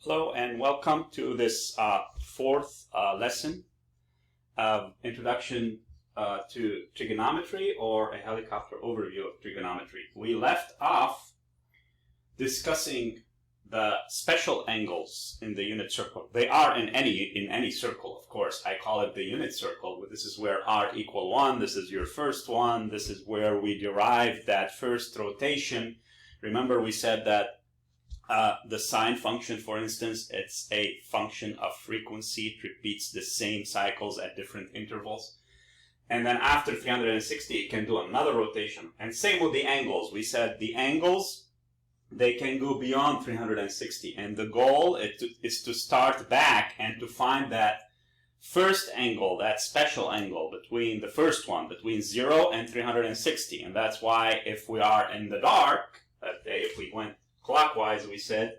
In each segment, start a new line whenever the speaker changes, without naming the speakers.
Hello and welcome to this fourth lesson of Introduction to Trigonometry, or a helicopter overview of trigonometry. We left off discussing the special angles in the unit circle. They are in any circle, of course. I call it the unit circle, but this is where r equal 1. This is your first one. This is where we derive that first rotation. Remember, we said that the sine function, for instance, it's a function of frequency. It repeats the same cycles at different intervals. And then after 360, it can do another rotation. And same with the angles. We said the angles, they can go beyond 360. And the goal is to start back and to find that first angle, that special angle between the first one, between 0 and 360. And that's why if we are in the dark, if we went clockwise, we said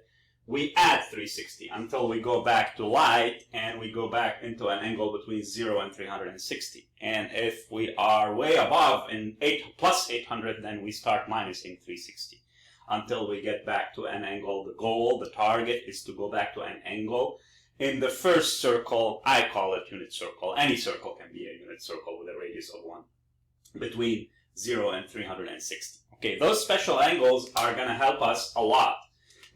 we add 360 until we go back to light and we go back into an angle between 0 and 360. And if we are way above in plus 800, then we start minusing 360 until we get back to an angle. The goal, the target, is to go back to an angle in the first circle. I call it unit circle. Any circle can be a unit circle with a radius of 1 between 0 and 360. Okay, those special angles are going to help us a lot.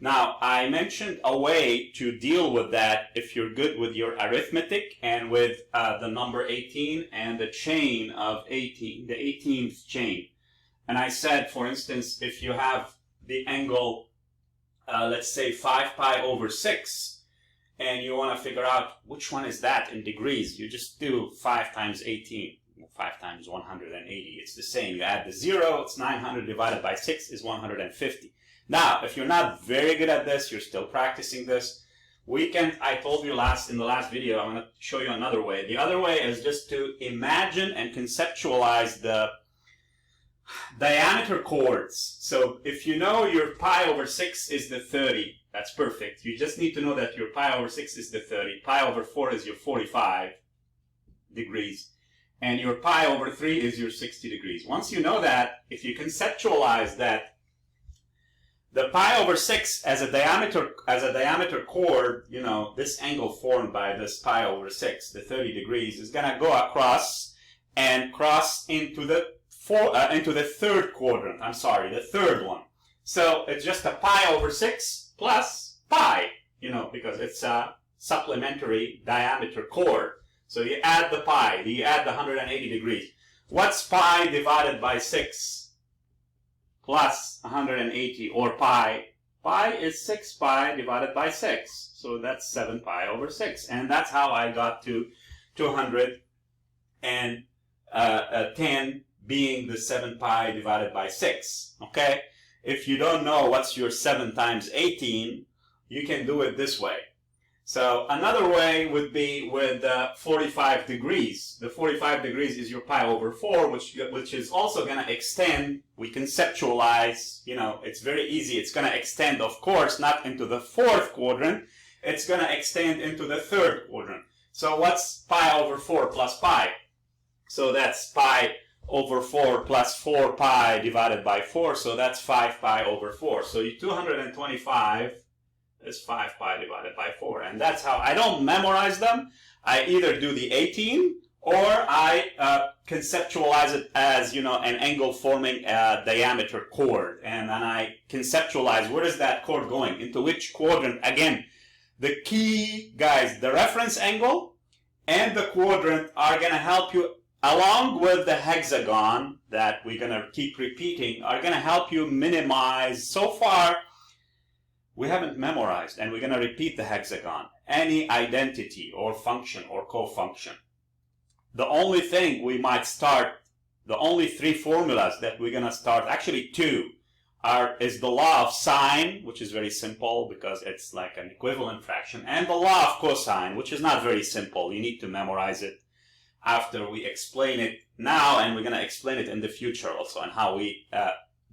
Now, I mentioned a way to deal with that if you're good with your arithmetic and with the number 18 and the chain of 18, the 18th chain. And I said, for instance, if you have the angle, let's say 5 pi over 6, and you want to figure out which one is that in degrees, you just do 5 times 18. 5 times 180, it's the same. You add the 0, it's 900 divided by 6 is 150. Now, if you're not very good at this, you're still practicing this, we can, I told you in the last video, I'm going to show you another way. The other way is just to imagine and conceptualize the diameter chords. So if you know your pi over 6 is the 30, that's perfect. You just need to know that your pi over 6 is the 30. Pi over 4 is your 45 degrees. And your pi over 3 is your 60 degrees. Once you know that, if you conceptualize that the pi over 6 as a diameter chord, you know, this angle formed by this pi over 6, the 30 degrees, is going to go across and cross into the third quadrant. I'm sorry, the third one. So it's just a pi over 6 plus pi, you know, because it's a supplementary diameter chord. So you add the pi, you add the 180 degrees. What's pi divided by 6 plus 180, or pi? Pi is 6 pi divided by 6. So that's 7 pi over 6. And that's how I got to 210 being the 7 pi divided by 6. Okay? If you don't know what's your 7 times 18, you can do it this way. So another way would be with 45 degrees. The 45 degrees is your pi over 4, which is also going to extend. We conceptualize, you know, it's very easy. It's going to extend, of course, not into the fourth quadrant. It's going to extend into the third quadrant. So what's pi over 4 plus pi? So that's pi over 4 plus 4 pi divided by 4. So that's 5 pi over 4. So 225 is 5 pi divided by 4. And that's how I don't memorize them. I either do the 18 or I conceptualize it as, you know, an angle forming a diameter chord. And then I conceptualize where is that chord going, into which quadrant. Again, the key, guys, the reference angle and the quadrant are going to help you, along with the hexagon that we're going to keep repeating, are going to help you minimize. So far, we haven't memorized, and we're going to repeat the hexagon, any identity or function or cofunction. The only thing we might start, the only 3 formulas that we're going to start, actually 2, is the law of sine, which is very simple because it's like an equivalent fraction, and the law of cosine, which is not very simple. You need to memorize it after we explain it now, and we're going to explain it in the future also, and how we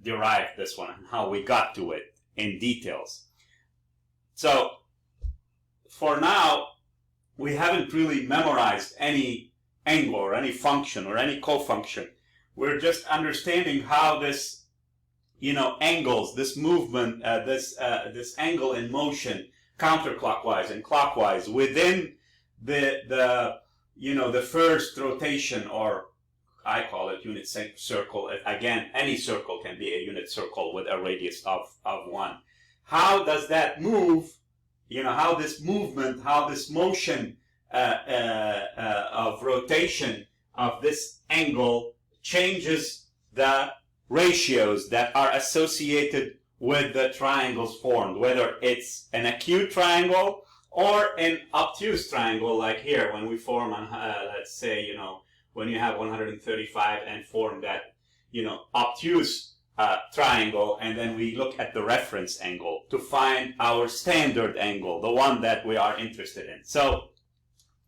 derived this one and how we got to it in details. So, for now, we haven't really memorized any angle or any function or any cofunction. We're just understanding how this, you know, angles, this movement, this angle in motion, counterclockwise and clockwise within the first rotation, or I call it unit circle. Again, any circle can be a unit circle with a radius of 1. How does that move? How this movement, how this motion of rotation of this angle changes the ratios that are associated with the triangles formed, whether it's an acute triangle or an obtuse triangle, like here when we form on, let's say, when you have 135 and form that, obtuse triangle, and then we look at the reference angle to find our standard angle, the one that we are interested in. So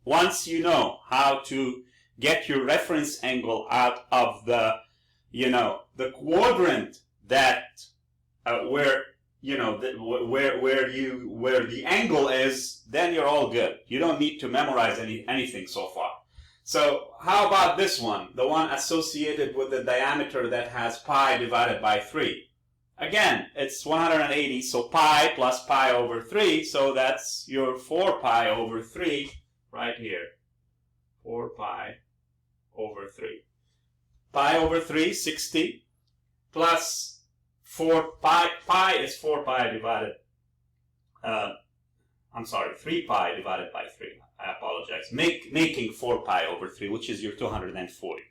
once you know how to get your reference angle out of the, the quadrant that where the angle is, then you're all good. You don't need to memorize anything so far. So how about this one, the one associated with the diameter that has pi divided by 3? Again, it's 180, so pi plus pi over 3, so that's your 4 pi over 3 right here. 4 pi over 3. Pi over 3, 60, plus 4 pi is 4 pi divided, 3 pi divided by 3. I apologize. Making 4 pi over 3, which is your 240.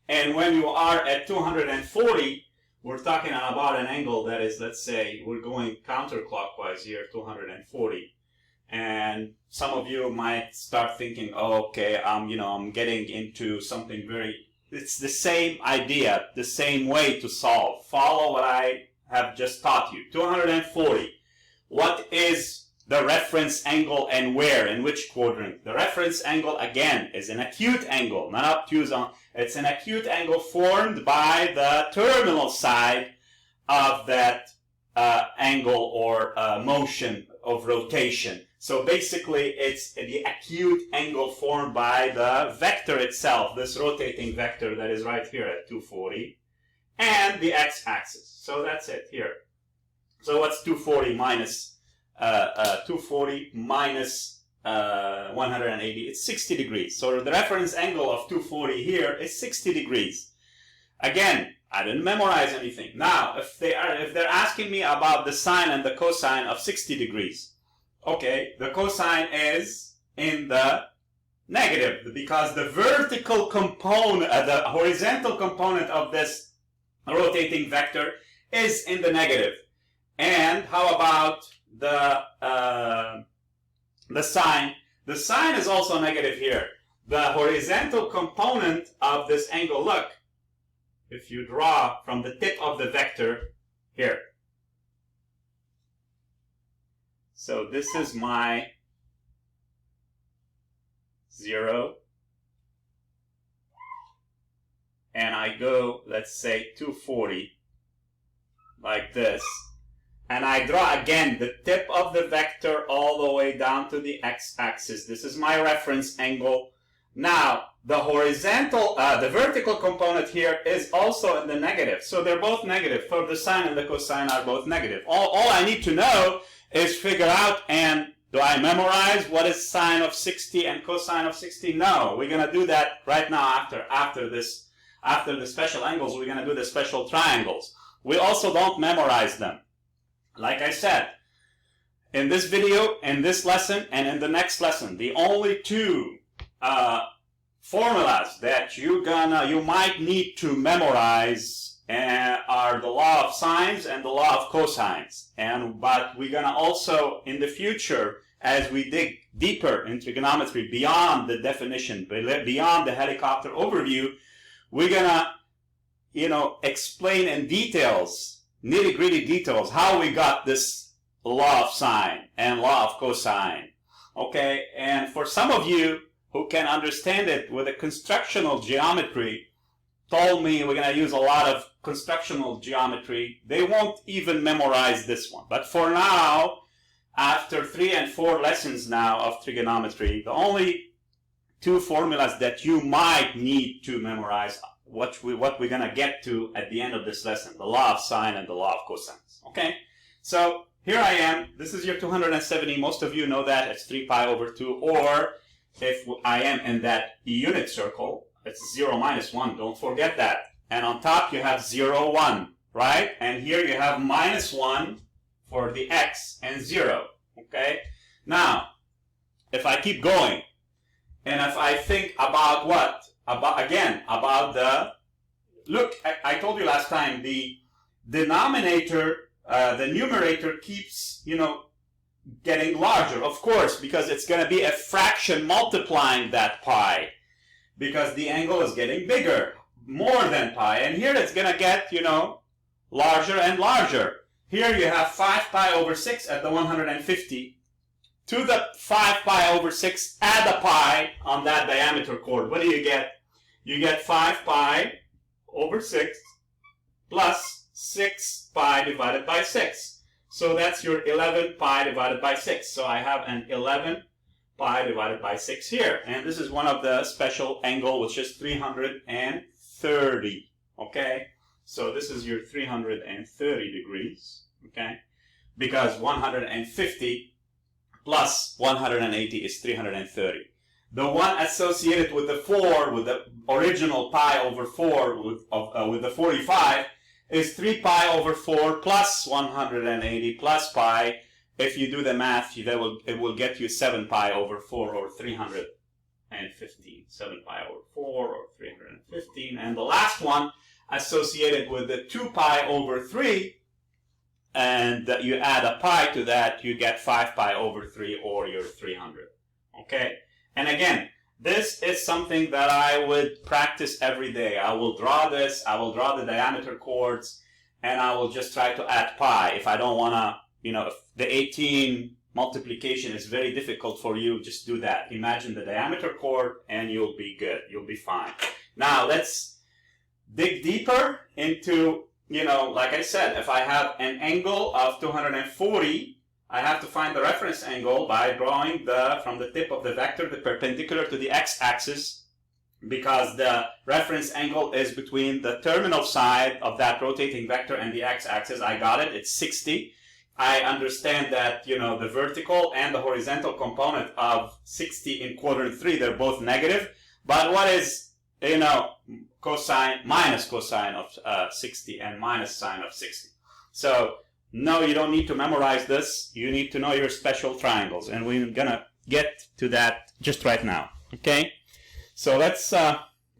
And when you are at 240, we're talking about an angle that is, let's say, we're going counterclockwise here, 240. And some of you might start thinking, oh, okay, I'm getting into something it's the same idea, the same way to solve. Follow what I have just taught you. 240. What is the reference angle and where? In which quadrant? The reference angle, again, is an acute angle, not obtuse. It's an acute angle formed by the terminal side of that angle or motion of rotation. So basically, it's the acute angle formed by the vector itself, this rotating vector that is right here at 240, and the x-axis. So that's it here. So what's 240 minus 180? It's 60 degrees. So the reference angle of 240 here is 60 degrees. Again, I didn't memorize anything. Now, if they're asking me about the sine and the cosine of 60 degrees, okay, the cosine is in the negative because the vertical component, the horizontal component of this rotating vector is in the negative. And how about the sine? The sine is also negative here. The horizontal component of this angle, look, if you draw from the tip of the vector here. So this is my 0. And I go, let's say, 240, like this. And I draw again the tip of the vector all the way down to the x-axis. This is my reference angle. Now, the horizontal, the vertical component here is also in the negative. So they're both negative. For the sine and the cosine are both negative. All I need to know is figure out, and do I memorize what is sine of 60 and cosine of 60? No, we're going to do that right now after the special angles. We're going to do the special triangles. We also don't memorize them. Like I said, in this video, in this lesson, and in the next lesson, the only two formulas that you might need to memorize are the law of sines and the law of cosines. But we're gonna also, in the future, as we dig deeper in trigonometry, beyond the definition, beyond the helicopter overview, we're gonna, explain in details, nitty-gritty details, how we got this law of sine and law of cosine. Okay, and for some of you who can understand it with a constructional geometry, told me we're going to use a lot of constructional geometry, they won't even memorize this one. But for now, after 3 and 4 lessons now of trigonometry, the only two formulas that you might need to memorize, what we're going to get to at the end of this lesson, the law of sine and the law of cosines. Okay, so here I am. This is your 270. Most of you know that. It's 3 pi over 2. Or if I am in that unit circle, it's 0 minus 1. Don't forget that. And on top you have 0, 1, right? And here you have minus 1 for the x and 0, okay? Now, if I keep going, and if I think about what? About the, look, I told you last time, the denominator, the numerator keeps, getting larger, of course, because it's going to be a fraction multiplying that pi, because the angle is getting bigger, more than pi, and here it's going to get, larger and larger. Here you have 5 pi over 6 at the 150. To the 5 pi over 6, add a pi on that diameter chord. What do you get? You get 5 pi over 6 plus 6 pi divided by 6. So that's your 11 pi divided by 6. So I have an 11 pi divided by 6 here. And this is one of the special angle, which is 330. Okay? So this is your 330 degrees. Okay? Because 150 plus 180 is 330. The one associated with the 4, with the original pi over 4, with the 45, is 3 pi over 4 plus 180 plus pi. If you do the math, it will get you 7 pi over 4 or 315. 7 pi over 4 or 315. And the last one associated with the 2 pi over 3, and you add a pi to that, you get 5 pi over 3 or your 300. Okay? And again, this is something that I would practice every day. I will draw this, I will draw the diameter chords, and I will just try to add pi. If I don't want to, if the 18 multiplication is very difficult for you, just do that. Imagine the diameter chord and you'll be good. You'll be fine. Now, let's dig deeper into, like I said, if I have an angle of 240, I have to find the reference angle by drawing from the tip of the vector, the perpendicular to the x-axis, because the reference angle is between the terminal side of that rotating vector and the x-axis. I got it. It's 60. I understand that, the vertical and the horizontal component of 60 in quadrant 3, they're both negative. But what is, cosine, minus cosine of 60 and minus sine of 60? So, no, you don't need to memorize this. You need to know your special triangles. And we're going to get to that just right now. Okay? So let's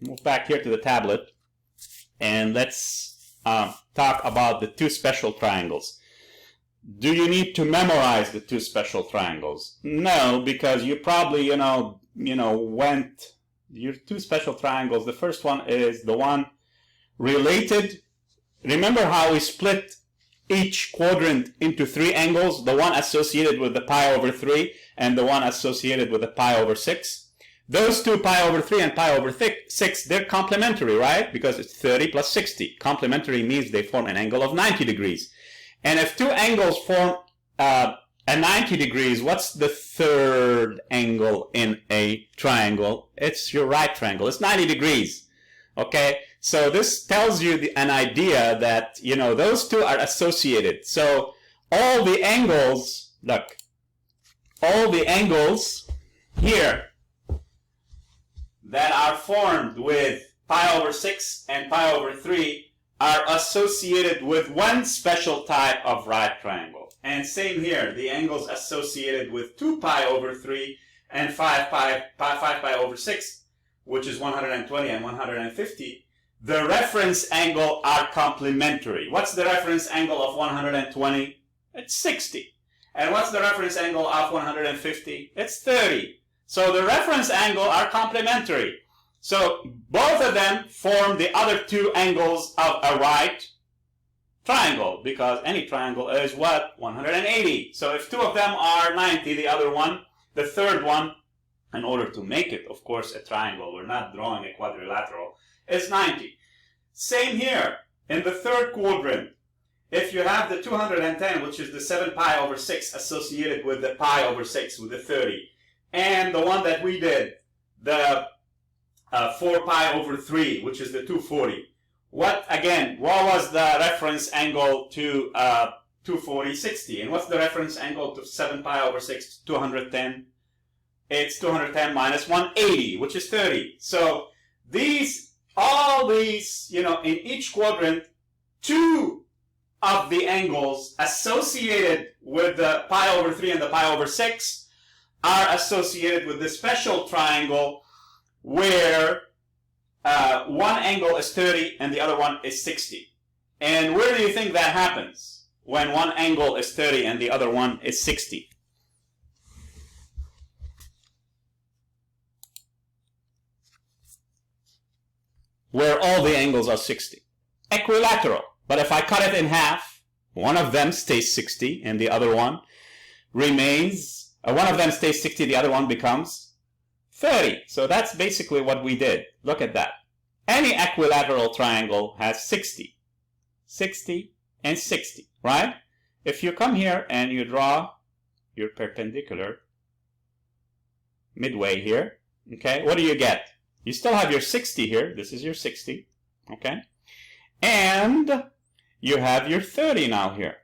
move back here to the tablet. And let's talk about the two special triangles. Do you need to memorize the two special triangles? No, because you probably, went your two special triangles. The first one is the one related. Remember how we split each quadrant into 3 angles, the one associated with the pi over 3 and the one associated with the pi over 6. Those two, pi over 3 and pi over 6, they're complementary, right? Because it's 30 plus 60. Complementary means they form an angle of 90 degrees. And if two angles form a 90 degrees, what's the third angle in a triangle? It's your right triangle. It's 90 degrees. Okay? So this tells you an idea that, those two are associated. So all the angles, look, all the angles here that are formed with pi over 6 and pi over 3 are associated with one special type of right triangle. And same here, the angles associated with 2 pi over 3 and 5 pi over 6, which is 120 and 150, the reference angle are complementary. What's the reference angle of 120? It's 60. And what's the reference angle of 150? It's 30. So the reference angle are complementary. So both of them form the other two angles of a right triangle, because any triangle is what? 180. So if two of them are 90, the other one, the third one, in order to make it, of course, a triangle, we're not drawing a quadrilateral, is 90. Same here, in the third quadrant, if you have the 210, which is the 7 pi over 6 associated with the pi over 6, with the 30, and the one that we did, the 4 pi over 3, which is the 240, what was the reference angle to 240, 60. And what's the reference angle to 7 pi over 6, 210? It's 210 minus 180, which is 30. So all these, in each quadrant, 2 of the angles associated with the pi over 3 and the pi over 6 are associated with the special triangle where one angle is 30 and the other one is 60. And where do you think that happens when one angle is 30 and the other one is 60? Where all the angles are 60. Equilateral. But if I cut it in half, one of them stays 60 and the other one remains, one of them stays 60, the other one becomes 30. So that's basically what we did. Look at that. Any equilateral triangle has 60, 60, and 60, right? If you come here and you draw your perpendicular midway here, okay, what do you get? You still have your 60 here. This is your 60, okay? And you have your 30 now here.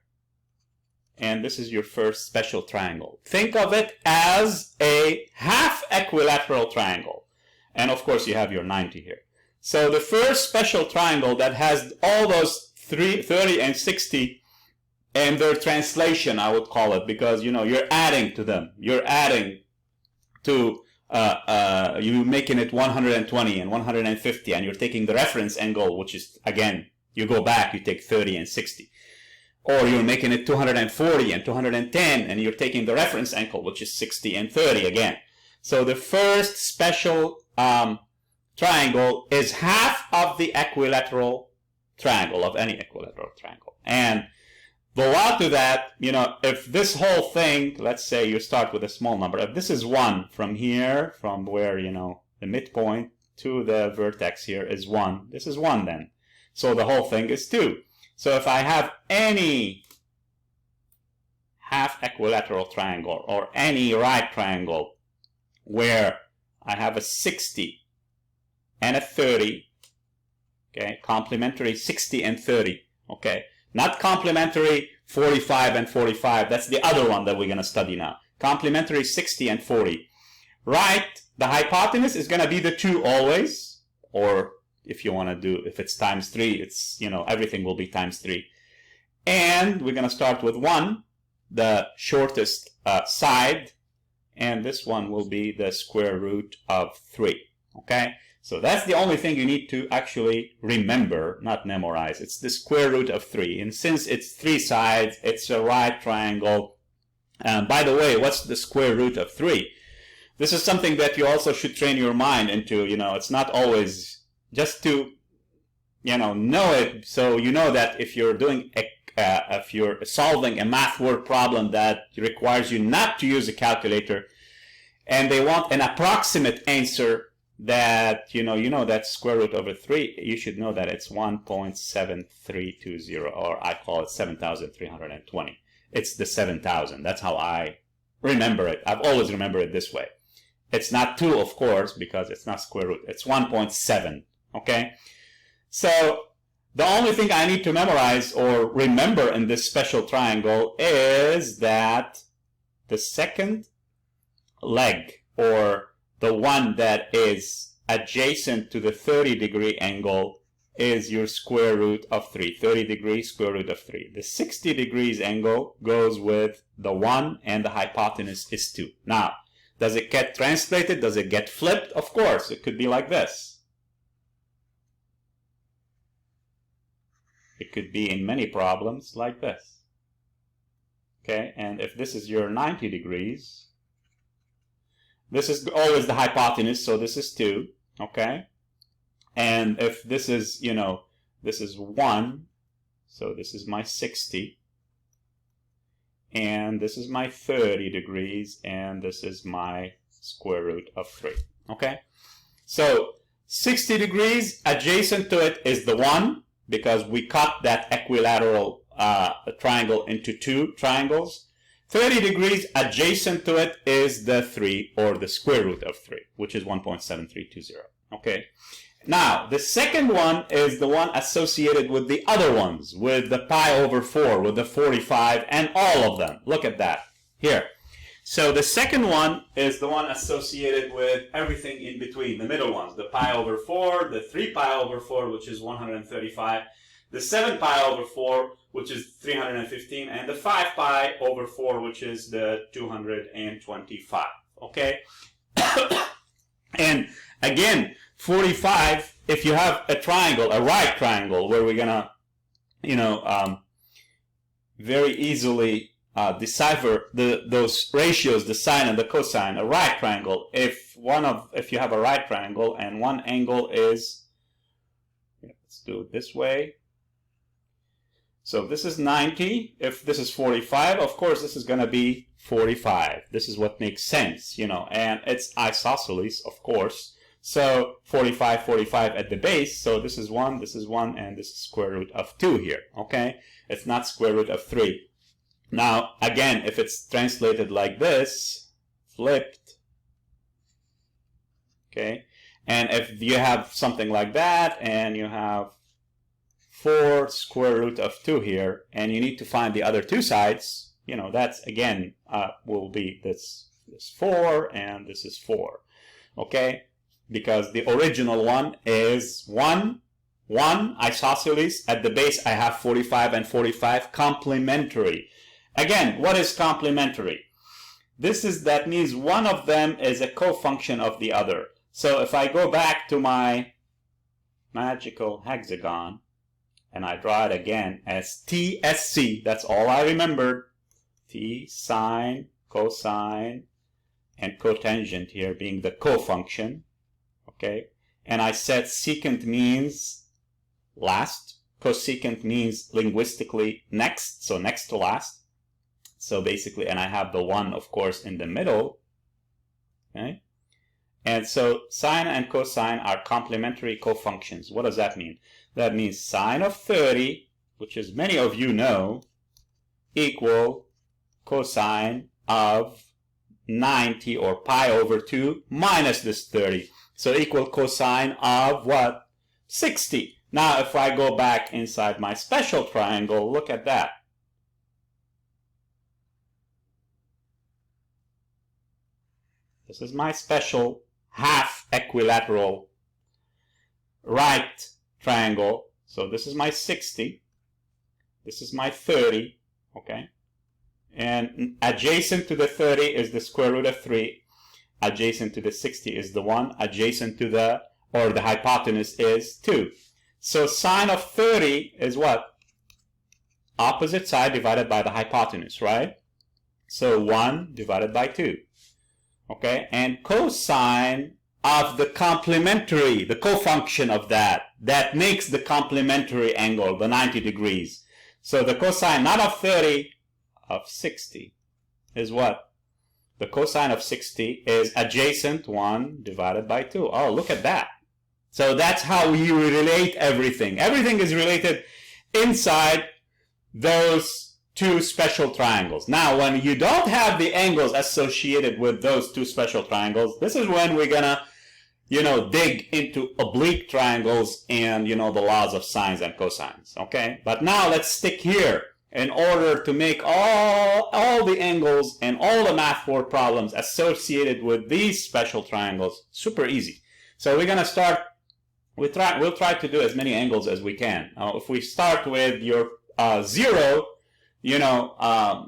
And this is your first special triangle. Think of it as a half equilateral triangle. And of course you have your 90 here. So the first special triangle that has all those 30 and 60 and their translation, I would call it, because you're adding to them. You're adding to you're making it 120 and 150, and you're taking the reference angle, which is, again, you go back, you take 30 and 60. Or you're making it 240 and 210, and you're taking the reference angle, which is 60 and 30 again. So the first special triangle is half of the equilateral triangle, of any equilateral triangle. And the law to that, if this whole thing, let's say you start with a small number, if this is 1 from here, from where, the midpoint to the vertex here is 1, this is 1 then. So the whole thing is 2. So if I have any half equilateral triangle or any right triangle where I have a 60 and a 30, okay, complementary 60 and 30, okay, not complementary 45 and 45, that's the other one that we're going to study now. Complementary 60 and 40. Right, the hypotenuse is going to be the 2 always, or if you want to do, if it's times 3, it's, everything will be times 3. And we're going to start with 1, the shortest side, and this one will be the square root of 3, okay? So that's the only thing you need to actually remember, not memorize. It's the square root of 3. And since it's 3 sides, it's a right triangle. By the way, what's the square root of 3? This is something that you also should train your mind into. It's not always just to, know it. So you know that if you're doing if you're solving a math word problem that requires you not to use a calculator, and they want an approximate answer, that you know that square root over 3, you should know that it's 1.7320, or I call it 7,320. It's the 7,000. That's how I remember it. I've always remembered it this way. It's not 2, of course, because it's not square root. It's 1.7, okay? So the only thing I need to memorize or remember in this special triangle is that the second leg, or the one that is adjacent to the 30-degree angle, is your square root of 3. 30 degrees, square root of 3. The 60 degrees angle goes with the 1, and the hypotenuse is 2. Now, does it get translated? Does it get flipped? Of course, it could be like this. It could be in many problems like this. Okay, and if this is your 90 degrees, this is always the hypotenuse, so this is 2, okay? And if this is, this is 1, so this is my 60. And this is my 30 degrees, and this is my square root of 3, okay? So 60 degrees, adjacent to it is the 1, because we cut that equilateral triangle into 2 triangles. 30 degrees adjacent to it is the 3, or the square root of 3, which is 1.7320, okay? Now, the second one is the one associated with the other ones, with the pi over 4, with the 45, and all of them. Look at that here. So the second one is the one associated with everything in between, the middle ones, the pi over 4, the 3 pi over 4, which is 135, the 7 pi over 4, which is 315, and the 5 pi over 4, which is the 225, okay? And again, 45, if you have a triangle, a right triangle, where we're gonna, very easily decipher those ratios, the sine and the cosine, a right triangle. If you have a right triangle and one angle is, let's do it this way. So if this is 90, if this is 45, of course this is going to be 45. This is what makes sense, and it's isosceles, of course. So 45, 45 at the base. So this is 1, and this is square root of 2 here, okay? It's not square root of 3. Now, again, if it's translated like this, flipped, okay? And if you have something like that, and you have 4 square root of 2 here, and you need to find the other two sides, that's, again, will be this 4, and this is 4, okay? Because the original one is 1 isosceles. At the base, I have 45 and 45 complementary. Again, what is complementary? That means one of them is a cofunction of the other. So if I go back to my magical hexagon, and I draw it again as TSC, that's all I remembered. T, sine, cosine, and cotangent here being the cofunction. Okay, and I said secant means last, cosecant means linguistically next, so next to last. So basically, and I have the 1, of course, in the middle. Okay, and so sine and cosine are complementary cofunctions. What does that mean? That means sine of 30, which as many of you know, equal cosine of 90 or pi over 2 minus this 30. So equal cosine of what? 60. Now if I go back inside my special triangle, look at that. This is my special half equilateral right triangle. So this is my 60. This is my 30. Okay. And adjacent to the 30 is the square root of 3. Adjacent to the 60 is the 1. Adjacent to the hypotenuse is 2. So sine of 30 is what? Opposite side divided by the hypotenuse, right? So 1 divided by 2. Okay, and cosine of the complementary, the cofunction of that makes the complementary angle, the 90 degrees. So the cosine, not of 30, of 60 is what? The cosine of 60 is adjacent 1 divided by 2. Oh, look at that. So that's how we relate everything. Everything is related inside those two special triangles. Now, when you don't have the angles associated with those two special triangles, this is when we're gonna, dig into oblique triangles and, the laws of sines and cosines, okay? But now let's stick here in order to make all the angles and all the math board problems associated with these special triangles super easy. So we're gonna start, we'll try to do as many angles as we can. Now, if we start with your 0,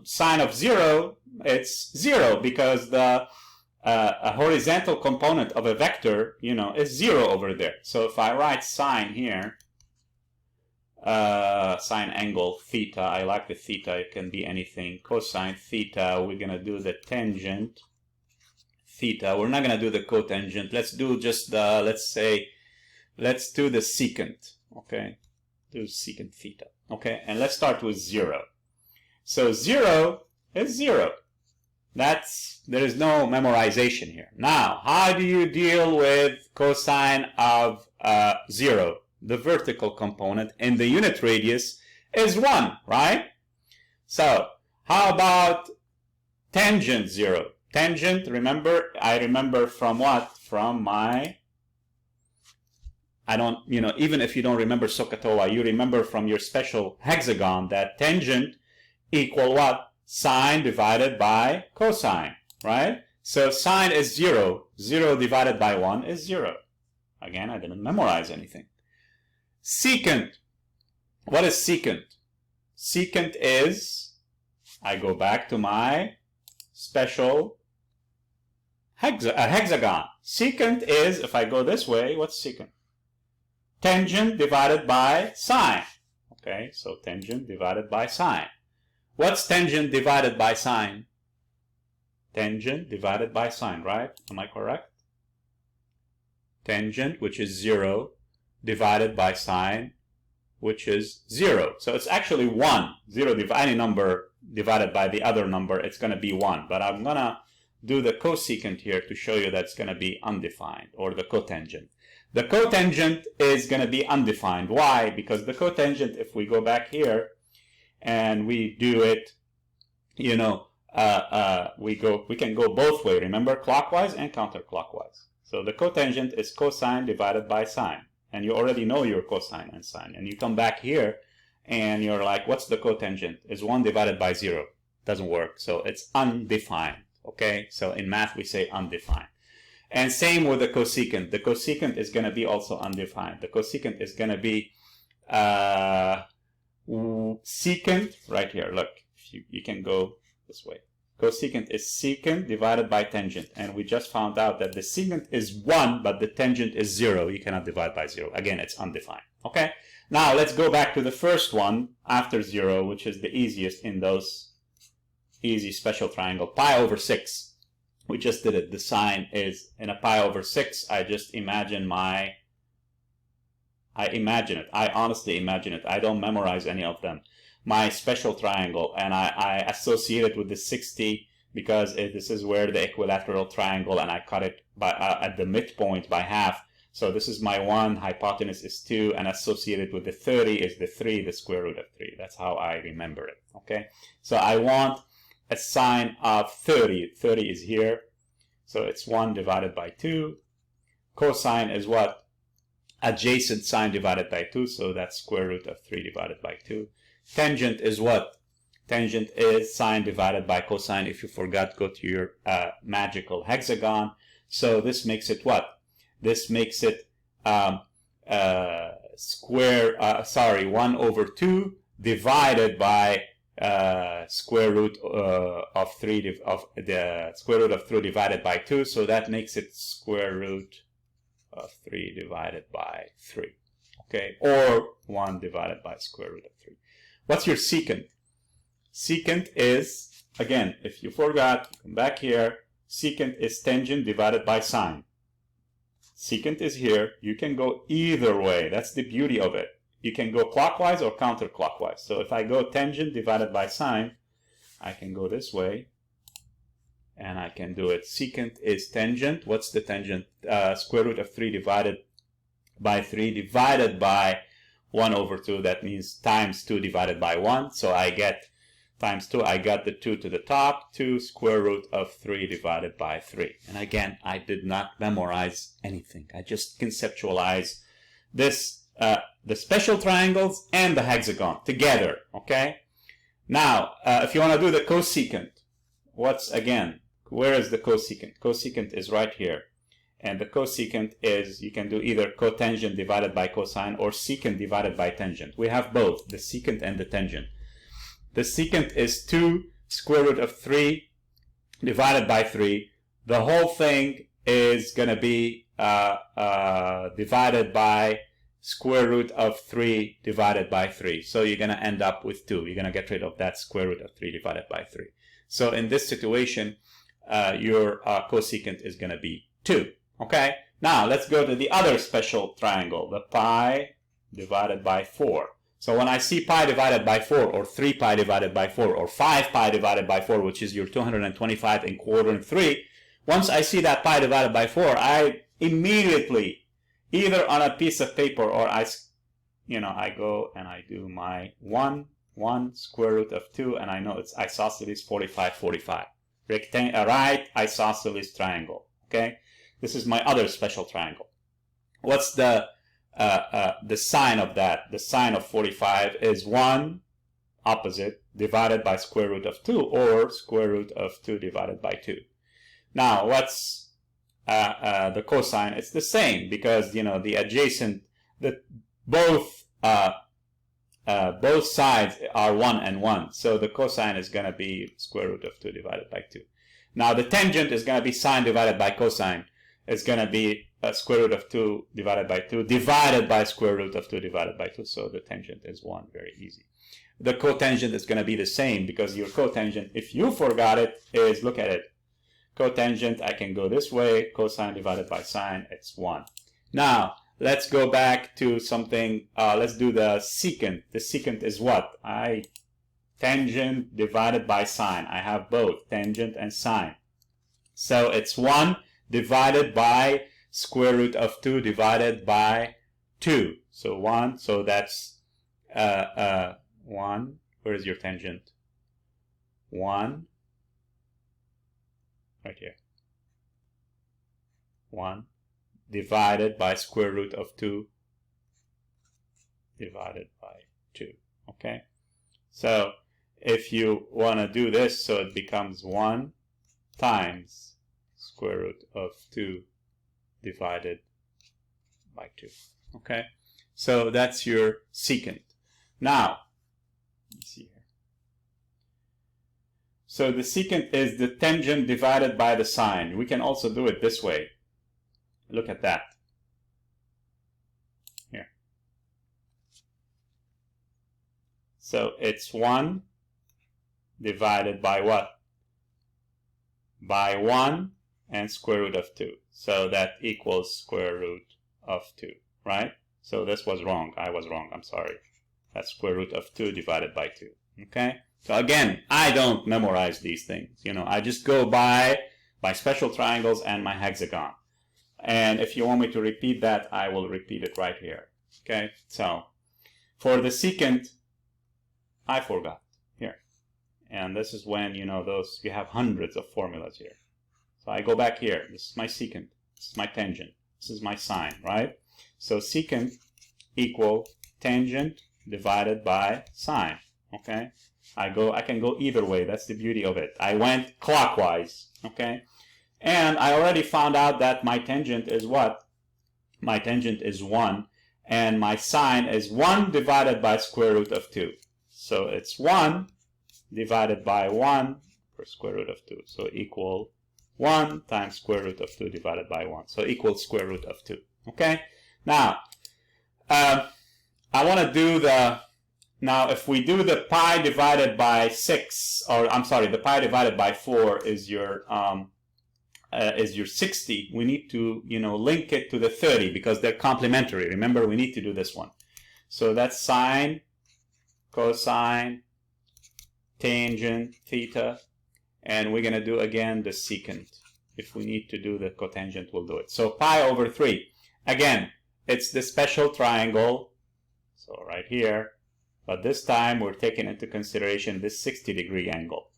sine of 0, it's 0 because the a horizontal component of a vector, is 0 over there. So if I write sine here, sine angle theta, I like the theta, it can be anything. Cosine theta, we're going to do the tangent theta. We're not going to do the cotangent. Let's do just the, let's do the secant, okay? Do secant theta, okay? And let's start with 0. So 0 is 0. There is no memorization here. Now, how do you deal with cosine of 0? The vertical component in the unit radius is 1, right? So, how about tangent 0? Tangent, remember, I remember from what? From my I don't, even if you don't remember SOHCAHTOA, you remember from your special hexagon that tangent equal what? Sine divided by cosine, right? So sine is 0. 0 divided by 1 is 0. Again, I didn't memorize anything. Secant. What is secant? Secant is, I go back to my special hexagon. Secant is, if I go this way, what's secant? Tangent divided by sine. Okay, so tangent divided by sine. What's tangent divided by sine? Tangent divided by sine, right? Am I correct? Tangent, which is 0, divided by sine, which is 0. So it's actually 1. 0, any number divided by the other number, it's going to be 1. But I'm going to do the cosecant here to show you that's going to be undefined, or the cotangent. The cotangent is going to be undefined. Why? Because the cotangent, if we go back here and we do it, we can go both ways. Remember, clockwise and counterclockwise. So the cotangent is cosine divided by sine. And you already know your cosine and sine. And you come back here and you're like, what's the cotangent? Is 1 divided by 0. Doesn't work. So it's undefined. Okay? So in math we say undefined. And same with the cosecant. The cosecant is going to be also undefined. The cosecant is going to be secant right here. Look, you can go this way. Cosecant is secant divided by tangent. And we just found out that the secant is 1, but the tangent is 0. You cannot divide by 0. Again, it's undefined. Okay? Now, let's go back to the first one after 0, which is the easiest in those easy special triangle. Pi over 6. We just did it. The sine is in a pi over 6. I just imagine I imagine it. I honestly imagine it. I don't memorize any of them. My special triangle, and I associate it with the 60 because this is where the equilateral triangle, and I cut it by at the midpoint by half. So this is my 1, hypotenuse is 2, and associated with the 30 is the 3, the square root of 3. That's how I remember it, okay? So I want a sine of 30. 30 is here, so it's 1 divided by 2. Cosine is what? Adjacent sine divided by 2, so that's square root of 3 divided by 2. Tangent is what? Tangent is sine divided by cosine. If you forgot, go to your magical hexagon. So this makes it what? This makes it 1 over 2 divided by square root of 3 of the square root of 3 divided by 2. So that makes it square root of 3 divided by 3. Okay, or 1 divided by square root of 3. What's your secant? Secant is, again, if you forgot, come back here. Secant is tangent divided by sine. Secant is here. You can go either way. That's the beauty of it. You can go clockwise or counterclockwise. So if I go tangent divided by sine, I can go this way. And I can do it. Secant is tangent. What's the tangent? Square root of 3 divided by 3 divided by 1 over 2. That means times 2 divided by 1. So I get times 2. I got the 2 to the top. 2 square root of 3 divided by 3. And again, I did not memorize anything. I just conceptualize this, the special triangles and the hexagon together. Okay? Now, if you want to do the cosecant, what's again? Where is the cosecant? Cosecant is right here. And the cosecant is, you can do either cotangent divided by cosine or secant divided by tangent. We have both, the secant and the tangent. The secant is 2 square root of 3 divided by 3. The whole thing is going to be divided by square root of 3 divided by 3. So you're going to end up with 2. You're going to get rid of that square root of 3 divided by 3. So in this situation, your cosecant is going to be 2. Okay, now let's go to the other special triangle, the pi divided by 4. So when I see pi divided by 4, or 3 pi divided by 4, or 5 pi divided by 4, which is your 225 in quadrant 3, once I see that pi divided by 4, I immediately, either on a piece of paper or I go and I do my 1 square root of 2, and I know it's isosceles 45, 45. Right isosceles triangle, okay? This is my other special triangle. What's the the sine of that, the sine of 45 is 1 opposite divided by square root of 2, or square root of 2 divided by 2. Now, what's the cosine? It's the same, because, you know, the adjacent, both sides are 1 and 1. So the cosine is going to be square root of 2 divided by 2. Now, the tangent is going to be sine divided by cosine. It's going to be square root of 2 divided by 2 divided by square root of 2 divided by 2. So the tangent is 1. Very easy. The cotangent is going to be the same, because your cotangent, if you forgot it, is, look at it. Cotangent, I can go this way. Cosine divided by sine, it's 1. Now, let's go back to something. Let's do the secant. The secant is what? Tangent divided by sine. I have both tangent and sine. So it's 1 divided by square root of 2 divided by 2. So 1. So that's 1. Where is your tangent? 1. Right here. 1 divided by square root of 2 divided by 2. Okay? So if you want to do this, so it becomes 1 times square root of 2 divided by 2. Okay? So that's your secant. Now, let's see here. So the secant is the tangent divided by the sine. We can also do it this way. Look at that. Here. So it's 1 divided by what? By 1 and square root of 2. So that equals square root of 2, right? So this was wrong. I was wrong. I'm sorry. That's square root of 2 divided by 2. Okay? So again, I don't memorize these things. You know, I just go by my special triangles and my hexagon. And if you want me to repeat that, I will repeat it right here. Okay? So for the secant, I forgot here. And this is when, you know, you have hundreds of formulas here. So I go back here. This is my secant. This is my tangent. This is my sine, right? So secant equal tangent divided by sine. Okay? I can go either way. That's the beauty of it. I went clockwise. Okay? And I already found out that my tangent is what? My tangent is 1. And my sine is 1 divided by square root of 2. So it's 1 divided by 1 for square root of 2. So equal 1 times square root of 2 divided by 1. So equals square root of 2. Okay? Now, I want to do now if we do the pi divided by 6, or I'm sorry, the pi divided by 4 is your 60. We need to, you know, link it to the 30 because they're complementary. Remember, we need to do this one. So that's sine, cosine, tangent, theta, and we're going to do again the secant. If we need to do the cotangent, we'll do it. So pi over 3. Again, it's the special triangle. So right here. But this time we're taking into consideration this 60-degree angle.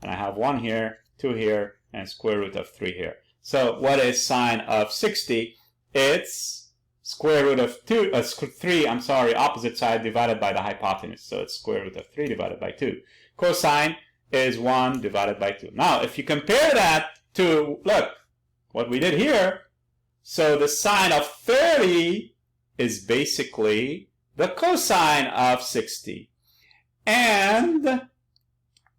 And I have 1 here, 2 here, and square root of 3 here. So what is sine of 60? It's square root of 3, I'm sorry, opposite side divided by the hypotenuse. So it's square root of 3 divided by 2. Cosine is 1 divided by 2. Now, if you compare that to, look, what we did here, so the sine of 30 is basically the cosine of 60. And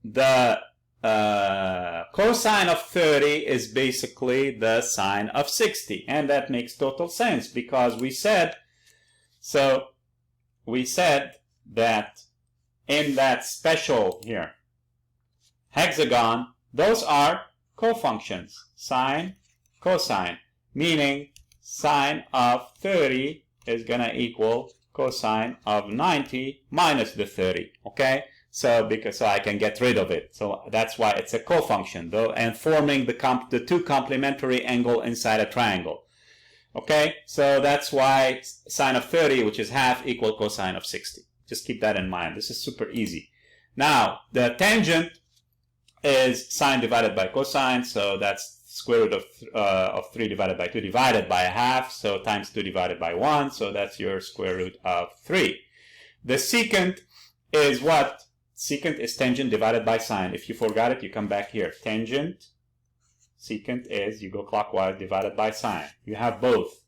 the cosine of 30 is basically the sine of 60. And that makes total sense because we said that in that special here hexagon, those are cofunctions, sine, cosine, meaning sine of 30 is going to equal cosine of 90 minus the 30, okay? So I can get rid of it. So that's why it's a cofunction, though, and forming the two complementary angle inside a triangle. Okay, so that's why sine of 30, which is half, equal cosine of 60. Just keep that in mind. This is super easy. Now, the tangent is sine divided by cosine, so that's square root of 3 divided by 2 divided by a half, so times 2 divided by 1, so that's your square root of 3. The secant is what? Secant is tangent divided by sine. If you forgot it, you come back here. Tangent, secant is, you go clockwise, divided by sine. You have both,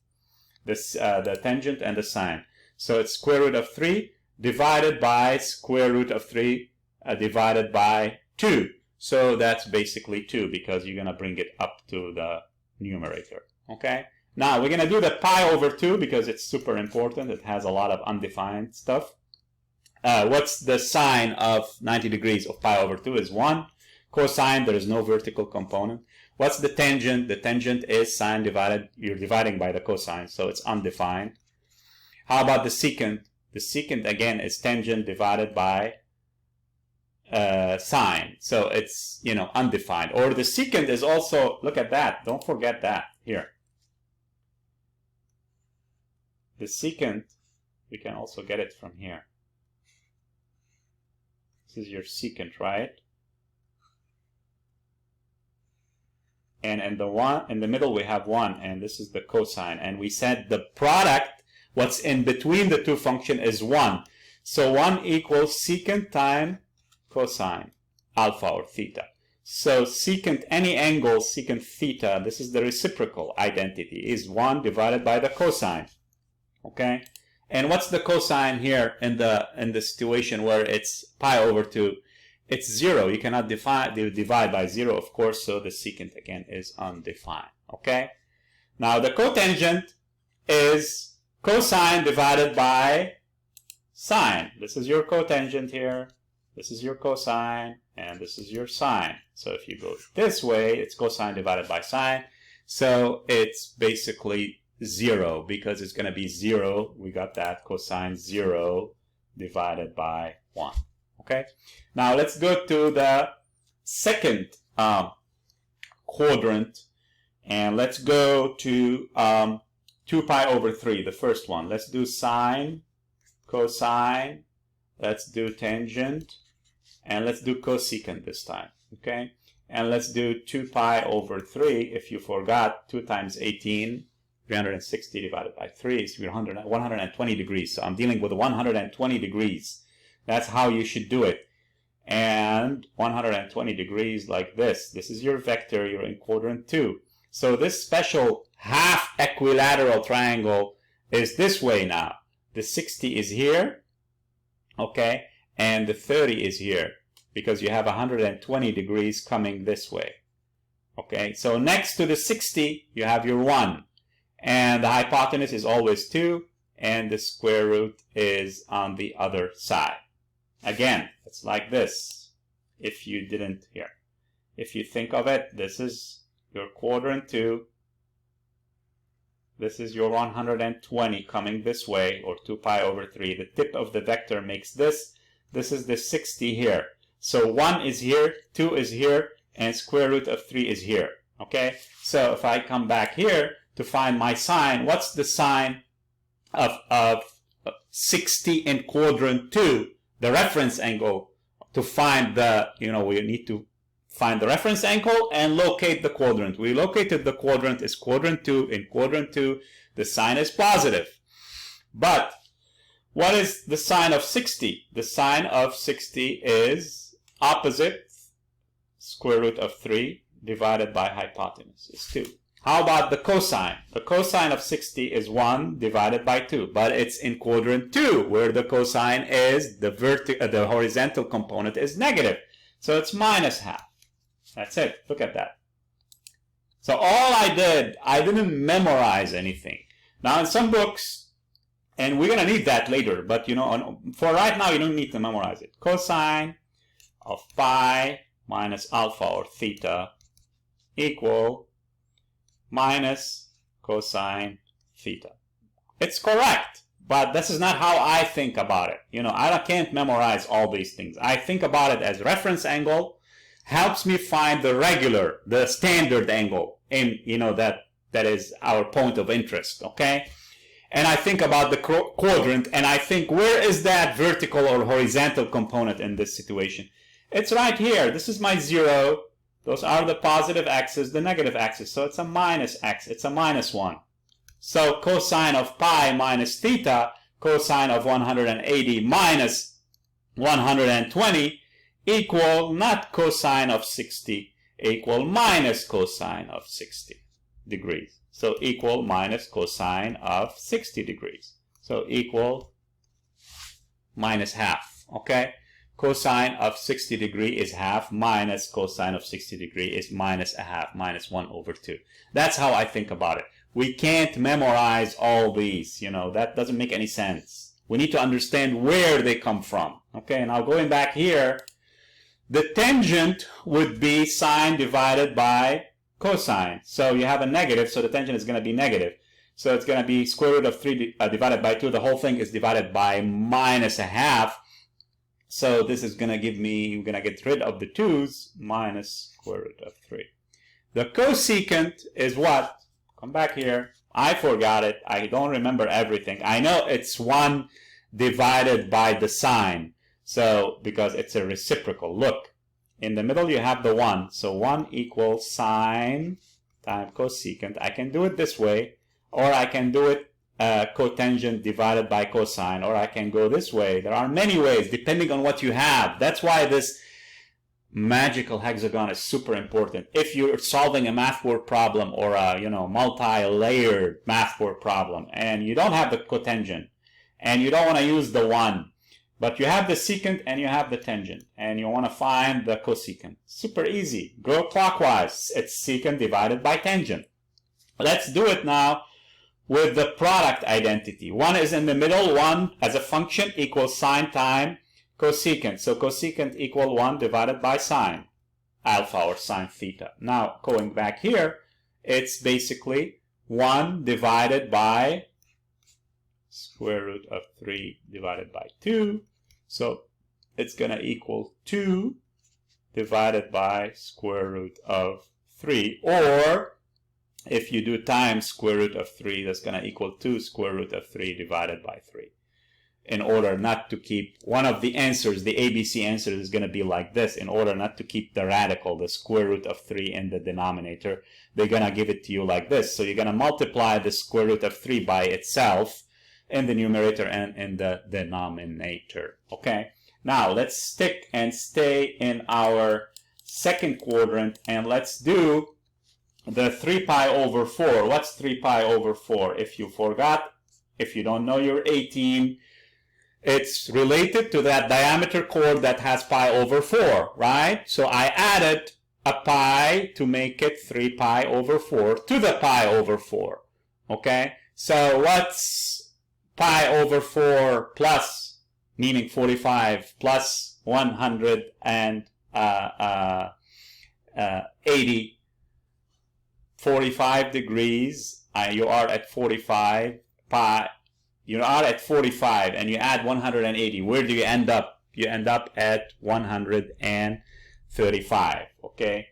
the tangent and the sine. So it's square root of 3 divided by square root of 3 divided by 2. So that's basically 2 because you're going to bring it up to the numerator. Okay? Now we're going to do the pi over 2 because it's super important. It has a lot of undefined stuff. What's the sine of 90 degrees of pi over 2 is 1. Cosine, there is no vertical component. What's the tangent? The tangent is sine divided, you're dividing by the cosine, so it's undefined. How about the secant? The secant, again, is tangent divided by sine, so it's, you know, undefined. Or the secant is also, look at that, don't forget that, here. The secant, we can also get it from here. This is your secant, right? And in the middle we have 1, and this is the cosine. And we said the product, what's in between the two functions, is 1. So 1 equals secant times cosine, alpha or theta. So secant, any angle, secant theta, this is the reciprocal identity, is 1 divided by the cosine. Okay? And what's the cosine here in the situation where it's pi over 2? It's 0. You cannot divide by 0, of course, so the secant again is undefined. Okay? Now the cotangent is cosine divided by sine. This is your cotangent here. This is your cosine, and this is your sine. So if you go this way, it's cosine divided by sine. So it's basically 0 because it's going to be 0. We got that, cosine 0 divided by 1. Okay? Now let's go to the second quadrant, and let's go to 2 pi over 3, the first one. Let's do sine, cosine, let's do tangent, and let's do cosecant this time, okay? And let's do 2 pi over 3. If you forgot, 2 times 18, 360 divided by 3 is 120 degrees. So I'm dealing with 120 degrees. That's how you should do it. And 120 degrees like this. This is your vector. You're in quadrant 2. So this special half equilateral triangle is this way now. The 60 is here, okay? And the 30 is here because you have 120 degrees coming this way. Okay, so next to the 60, you have your 1. And the hypotenuse is always 2, and the square root is on the other side. Again, it's like this. If you didn't here. If you think of it, this is your quadrant 2. This is your 120 coming this way, or 2 pi over 3. The tip of the vector makes this. This is the 60 here. So 1 is here, 2 is here, and square root of 3 is here. Okay? So if I come back here to find my sine, what's the sine of 60 in quadrant 2? The reference angle. To find the, we need to find the reference angle and locate the quadrant. We located the quadrant is quadrant 2. In quadrant 2, the sine is positive. But what is the sine of 60? The sine of 60 is opposite square root of 3 divided by hypotenuse is 2. How about the cosine? The cosine of 60 is 1 divided by 2, but it's in quadrant 2 where the cosine is, the horizontal component is negative. So it's minus half. That's it. Look at that. So all I didn't memorize anything. Now in some books, and we're going to need that later, but for right now you don't need to memorize it. Cosine of pi minus alpha or theta equal minus cosine theta. It's correct, but this is not how I think about it. I can't memorize all these things. I think about it as reference angle, helps me find the standard angle in, that is our point of interest, okay? And I think about the quadrant, and I think, where is that vertical or horizontal component in this situation? It's right here. This is my 0. Those are the positive x's, the negative x's. So it's a minus x. It's a minus 1. So cosine of pi minus theta, cosine of 180 minus 120 equal not cosine of 60, equal minus cosine of 60 degrees. So equal minus cosine of 60 degrees. So equal minus half, okay? Cosine of 60 degree is half, minus cosine of 60 degree is minus a half, minus 1 over 2. That's how I think about it. We can't memorize all these, you know, that doesn't make any sense. We need to understand where they come from. Okay, now going back here, the tangent would be sine divided by cosine. So you have a negative, so the tangent is going to be negative. So it's going to be square root of 3 divided by 2. The whole thing is divided by minus a half. So this is going to give me, we're going to get rid of the 2's, minus square root of 3. The cosecant is what? Come back here. I forgot it. I don't remember everything. I know it's 1 divided by the sine. So, because it's a reciprocal. Look, in the middle you have the 1. So 1 equals sine times cosecant. I can do it this way, or I can do it cotangent divided by cosine, or I can go this way. There are many ways depending on what you have. That's why this magical hexagon is super important. If you're solving a math word problem or a multi-layered math word problem and you don't have the cotangent and you don't want to use the 1, but you have the secant and you have the tangent and you want to find the cosecant, super easy. Go clockwise. It's secant divided by tangent. Let's do it now with the product identity. 1 is in the middle. 1 as a function equals sine times cosecant. So cosecant equal 1 divided by sine alpha or sine theta. Now going back here, it's basically 1 divided by square root of 3 divided by 2. So it's going to equal 2 divided by square root of 3. Or if you do times square root of 3, that's going to equal 2 square root of 3 divided by 3. In order not to keep one of the answers, the ABC answer is going to be like this. In order not to keep the radical, the square root of 3 in the denominator, they're going to give it to you like this. So you're going to multiply the square root of 3 by itself in the numerator and in the denominator. Okay? Now let's stick and stay in our second quadrant and let's do the 3 pi over 4. What's 3 pi over 4? If you forgot, if you don't know your 18, it's related to that diameter chord that has pi over 4, right? So I added a pi to make it 3 pi over 4 to the pi over 4, okay? So what's pi over 4 plus, meaning 45, plus 180, 45 degrees, you are at 45 pi. You are at 45 and you add 180. Where do you end up? You end up at 135. Okay?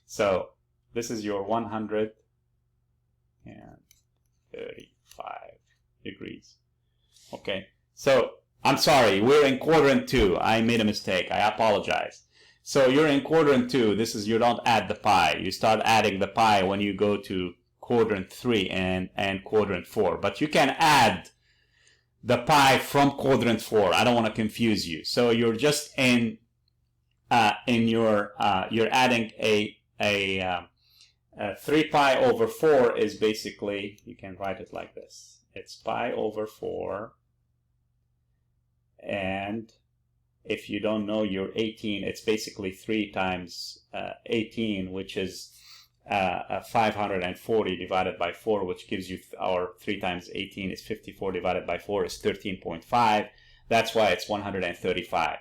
So this is your 135 degrees. Okay? So I'm sorry, we're in quadrant 2. I made a mistake. I apologize. So you're in quadrant 2. This is, you don't add the pi. You start adding the pi when you go to quadrant 3 and quadrant 4. But you can add the pi from quadrant 4. I don't want to confuse you. So you're just in your you're adding a 3 pi over 4 is basically, you can write it like this. It's pi over 4, and if you don't know your 18, it's basically 3 times 18, which is 540 divided by 4, which gives you our 3 times 18 is 54 divided by 4 is 13.5. That's why it's 135.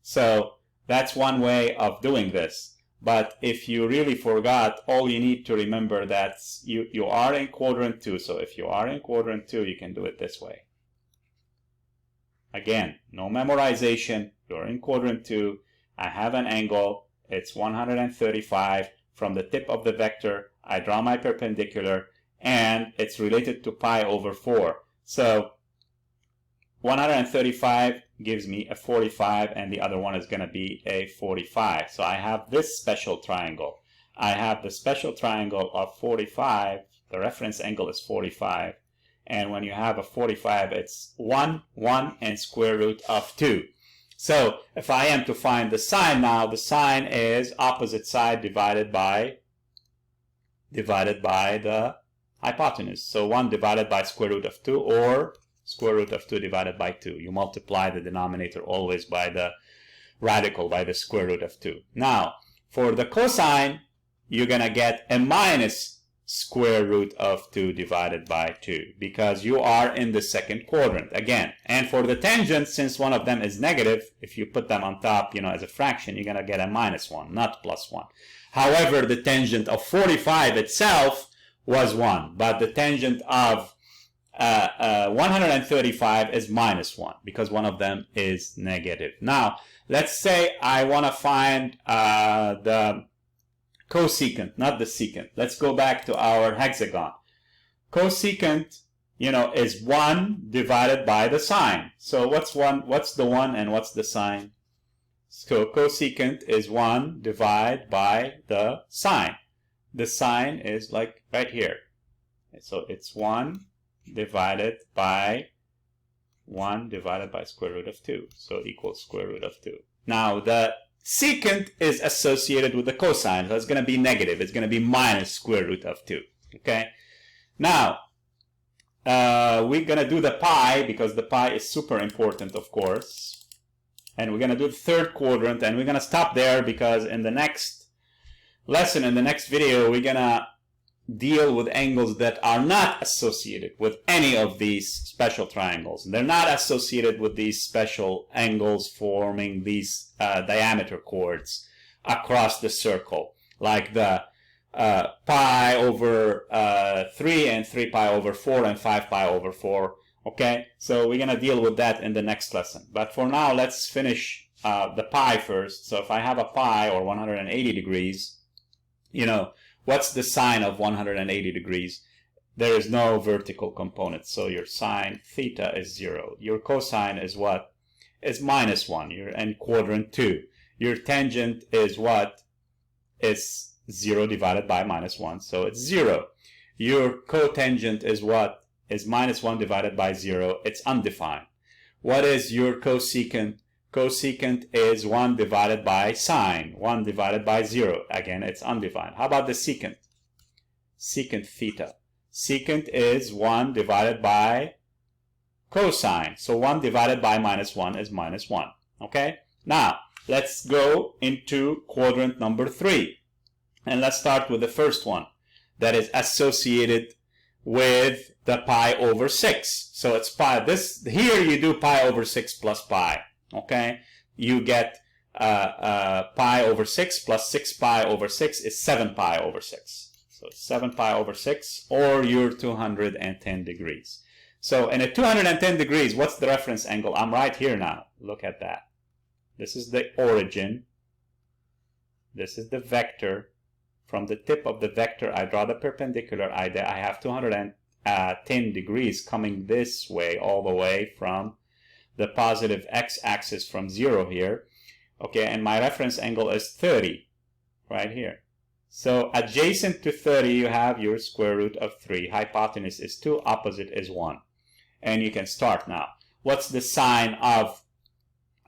So that's one way of doing this. But if you really forgot, all you need to remember that you are in quadrant 2. So if you are in quadrant 2, you can do it this way. Again, no memorization. You're in quadrant 2. I have an angle. It's 135. From the tip of the vector, I draw my perpendicular, and it's related to pi over 4. So 135 gives me a 45, and the other one is going to be a 45. So I have this special triangle. I have the special triangle of 45. The reference angle is 45. And when you have a 45, it's 1, 1, and square root of 2. So if I am to find the sine now, the sine is opposite side divided by the hypotenuse. So 1 divided by square root of 2, or square root of 2 divided by 2. You multiply the denominator always by the radical, by the square root of 2. Now, for the cosine, you're going to get a minus square root of 2 divided by 2, because you are in the second quadrant again. And for the tangent, since one of them is negative, if you put them on top, as a fraction, you're going to get a minus 1, not plus 1. However, the tangent of 45 itself was 1, but the tangent of 135 is minus 1, because one of them is negative. Now, let's say I want to find the cosecant, not the secant. Let's go back to our hexagon. Cosecant, is 1 divided by the sine. So what's the 1 and what's the sine? So cosecant is 1 divided by the sine. The sine is like right here. So it's 1 divided by square root of 2. So equals square root of 2. Now the secant is associated with the cosine, so it's going to be negative. It's going to be minus square root of 2. Okay. Now, we're going to do the pi, because the pi is super important, of course. And we're going to do the third quadrant, and we're going to stop there, because in the next lesson, in the next video, we're going to deal with angles that are not associated with any of these special triangles. They're not associated with these special angles forming these diameter chords across the circle, like the pi over 3 and 3 pi over 4 and 5 pi over 4. Okay, so we're going to deal with that in the next lesson. But for now, let's finish the pi first. So if I have a pi, or 180 degrees, what's the sine of 180 degrees? There is no vertical component, so your sine theta is 0. Your cosine is what? Is minus 1. You're in quadrant 2. Your tangent is what? Is 0 divided by minus 1, so it's 0. Your cotangent is what? Is minus 1 divided by 0. It's undefined. What is your cosecant? Cosecant is 1 divided by sine, 1 divided by 0. Again, it's undefined. How about the secant? Secant theta. Secant is 1 divided by cosine. So 1 divided by minus 1 is minus 1. Okay? Now, let's go into quadrant number 3. And let's start with the first one, that is associated with the pi over 6. So it's pi. Here you do pi over 6 plus pi. Okay, you get pi over 6 plus 6 pi over 6 is 7 pi over 6. So 7 pi over 6, or your 210 degrees. So in a 210 degrees, what's the reference angle? I'm right here now. Look at that. This is the origin. This is the vector. From the tip of the vector, I draw the perpendicular. I have 210 degrees coming this way, all the way from the positive x-axis from 0 here. Okay, and my reference angle is 30 right here. So adjacent to 30, you have your square root of 3. Hypotenuse is 2, opposite is 1. And you can start now. What's the sine of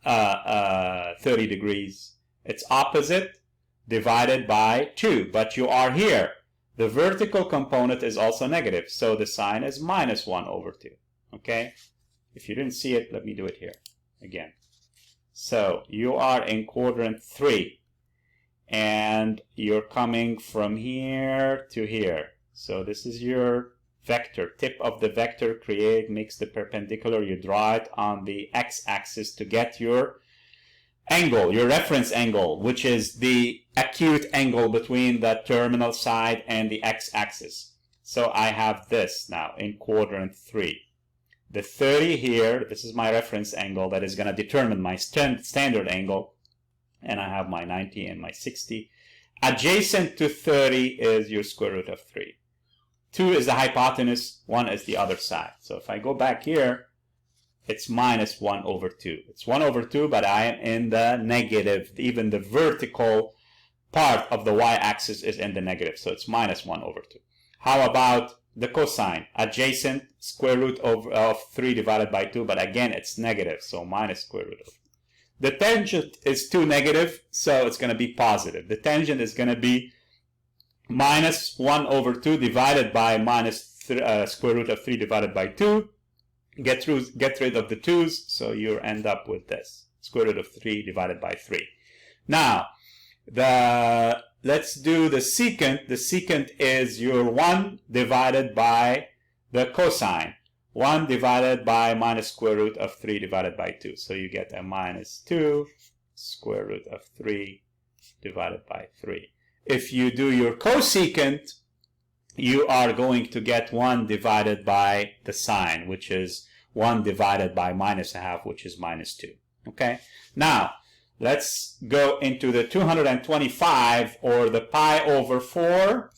30 degrees? It's opposite divided by 2, but you are here. The vertical component is also negative, so the sine is minus 1 over 2. Okay? If you didn't see it, let me do it here again. So you are in quadrant 3, and you're coming from here to here. So this is your vector. Tip of the vector makes the perpendicular. You draw it on the x-axis to get your angle, your reference angle, which is the acute angle between the terminal side and the x-axis. So I have this now in quadrant 3. The 30 here, this is my reference angle that is going to determine my standard angle. And I have my 90 and my 60. Adjacent to 30 is your square root of 3. 2 is the hypotenuse, 1 is the other side. So if I go back here, it's minus 1 over 2. It's 1 over 2, but I am in the negative. Even the vertical part of the y-axis is in the negative, so it's minus 1 over 2. How about the cosine? Adjacent, square root of 3 divided by 2, but again, it's negative, so minus square root of. The tangent is 2 negative, so it's going to be positive. The tangent is going to be minus 1 over 2 divided by minus square root of 3 divided by 2. Get rid of the 2's, so you end up with this. Square root of 3 divided by 3. Now, let's do the secant. The secant is your 1 divided by the cosine. 1 divided by minus square root of 3 divided by 2. So you get a minus 2 square root of 3 divided by 3. If you do your cosecant, you are going to get 1 divided by the sine, which is 1 divided by minus a half, which is minus 2. Okay? Now, let's go into the 225, or the pi over 4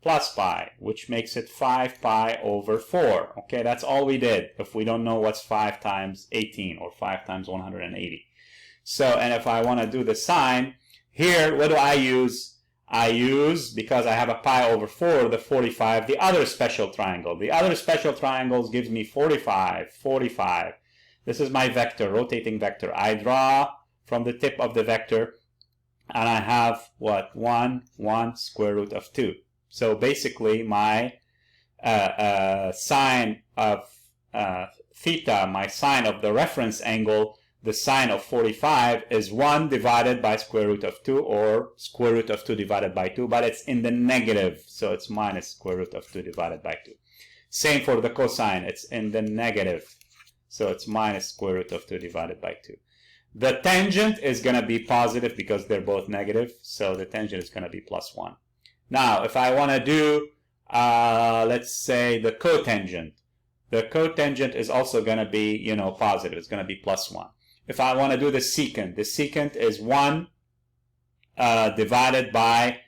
plus pi, which makes it 5 pi over 4. Okay, that's all we did, if we don't know what's 5 times 18 or 5 times 180. So, and if I want to do the sine, here, what do I use? I use, because I have a pi over 4, the 45, the other special triangle. The other special triangles gives me 45, 45. This is my vector, rotating vector. I draw from the tip of the vector, and I have, what, 1 square root of 2. So basically, my sine of theta, my sine of the reference angle, the sine of 45 is 1 divided by square root of 2, or square root of 2 divided by 2, but it's in the negative, so it's minus square root of 2 divided by 2. Same for the cosine, it's in the negative, so it's minus square root of 2 divided by 2. The tangent is going to be positive because they're both negative, so the tangent is going to be plus 1. Now, if I want to do, let's say, the cotangent is also going to be, positive. It's going to be plus 1. If I want to do the secant is 1 divided by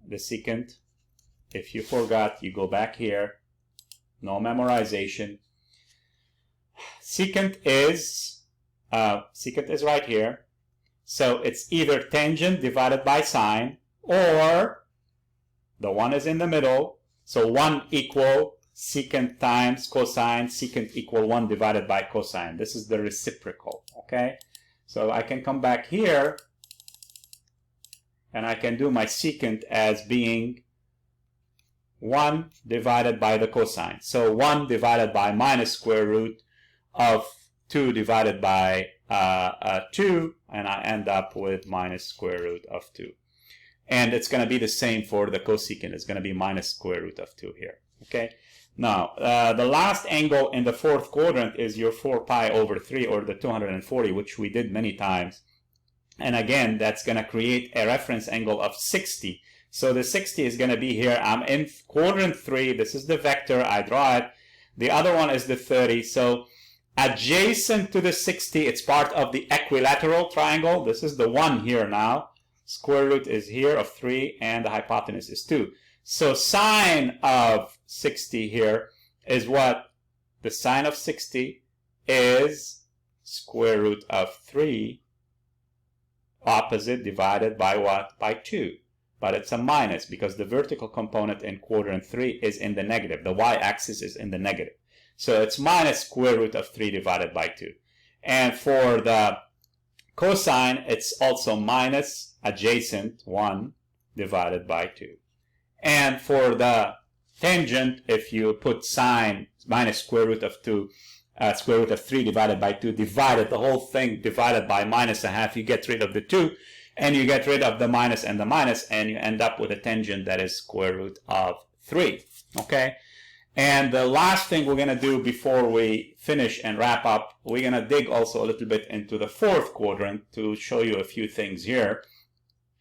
the secant. If you forgot, you go back here. No memorization. Secant is right here. So it's either tangent divided by sine, or the 1 is in the middle. So 1 equal secant times cosine, secant equal 1 divided by cosine. This is the reciprocal, okay? So I can come back here, and I can do my secant as being 1 divided by the cosine. So 1 divided by minus square root of 2 divided by 2, and I end up with minus square root of 2. And it's going to be the same for the cosecant. It's going to be minus square root of 2 here, okay? Now, the last angle in the fourth quadrant is your 4 pi over 3, or the 240, which we did many times. And again, that's going to create a reference angle of 60. So the 60 is going to be here. I'm in quadrant 3. This is the vector. I draw it. The other one is the 30. So adjacent to the 60, it's part of the equilateral triangle. This is the 1 here now. Square root is here of 3, and the hypotenuse is 2. So sine of 60 here is what? The sine of 60 is square root of 3 opposite divided by what? By 2. But it's a minus because the vertical component in quadrant 3 is in the negative. The y-axis is in the negative. So it's minus square root of 3 divided by 2. And for the cosine, it's also minus adjacent 1 divided by 2. And for the tangent, if you put sine minus square root of 2, square root of 3 divided by 2, divided the whole thing divided by minus a half, you get rid of the 2, and you get rid of the minus, and you end up with a tangent that is square root of 3. Okay? And the last thing we're going to do before we finish and wrap up, we're going to dig also a little bit into the fourth quadrant to show you a few things here.